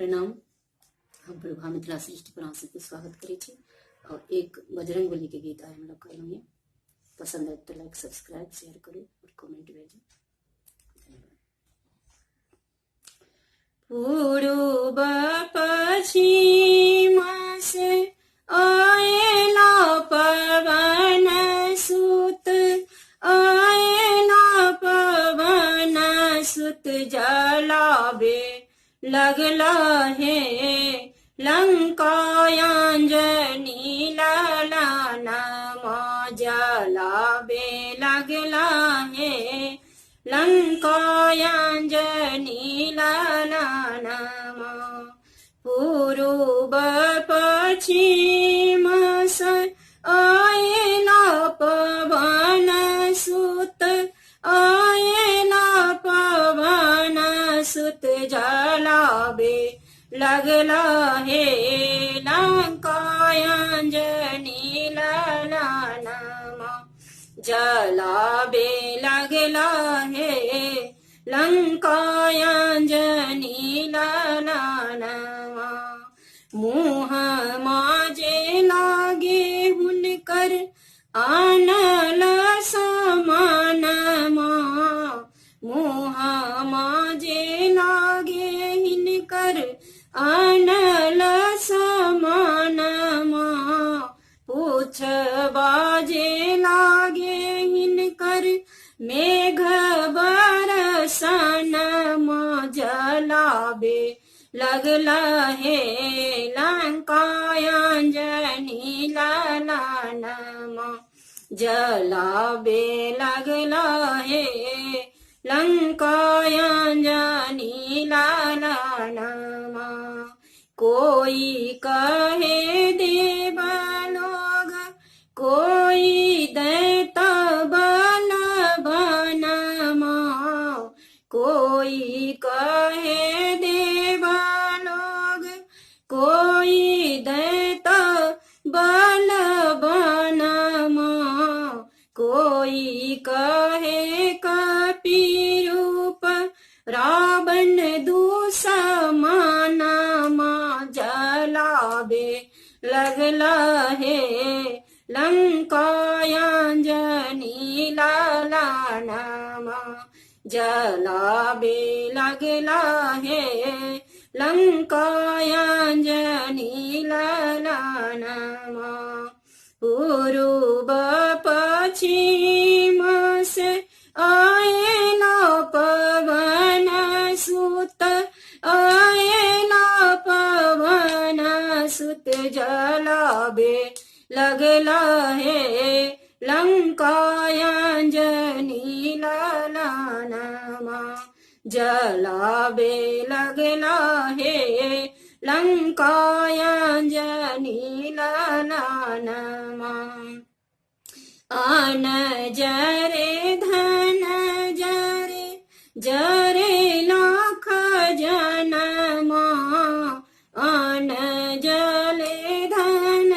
प्रणाम। हम प्रभा मिथिला सृष्टि पर आपको स्वागत करे छी और एक बजरंगबली के गीत आए हम लोग कर लिए। पसंद आए तो लाइक सब्सक्राइब शेयर करो और कमेंट भेजो। पूर्व पश्चिम से आएला पवन सुत, आएला पवन सुत जलावे लगला है लंकायांजनी लाना जलावे लगला है लंकायांजनी लाना पूर्व पश्चिम से आएला पवन सुत, आएला पवन सुत जलावे लगला है लंकायांजनी लाना जलावे लगला है लंकायांजनी लाना मुँह माजे लागे हुनकर आनल समान मुँह माजे लागे हिनकर आनल समान पूछ बाजे लागे हिनकर मेघ बरसन जलावे लगला है लंकायांजनी लाना जलावे लगला है लंकायांजनी लाना कोई कहे देवलोग, कोई दैता बलवानमा, कोई कहे देवलोग, कोई दैता बलवानमा, कोई कहे कपि रूप रावण दुसमान जलावे लगला है लंकायांजनी लाना जलावे लगला है लंकायांजनी लाना पूर्व पश्चिम से आएला पवन सुत, आएला पवन सुत जलावे लगला है लंकायांजनी लाना जलावे लगला है लंकायांजनी लाना आन जरे धन जरे जरे लाख जनमा आन जले धन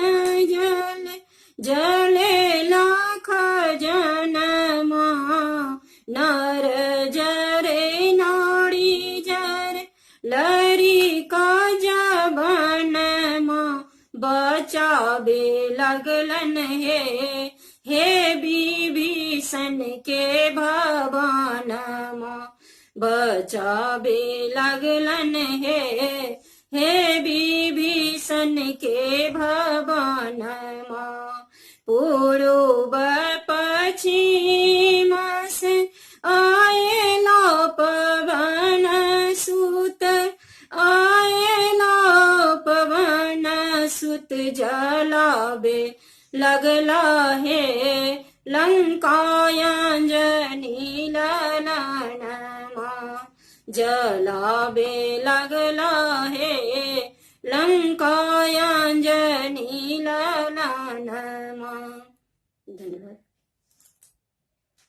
जले जले लाख जनमा नर जरे नाड़ी जरे लरी का जबनमा बचावे लगलन हे विभीषण के भवनमा बचावे लगलन हे विभीषण के भवनमा पूर्व पश्चिम से आएला पवन सुत, आएला पवन सुत जलावे लगला है लंकायांजनी लाना जलावे लगला है लंकायांजनी लाना। धन्यवाद।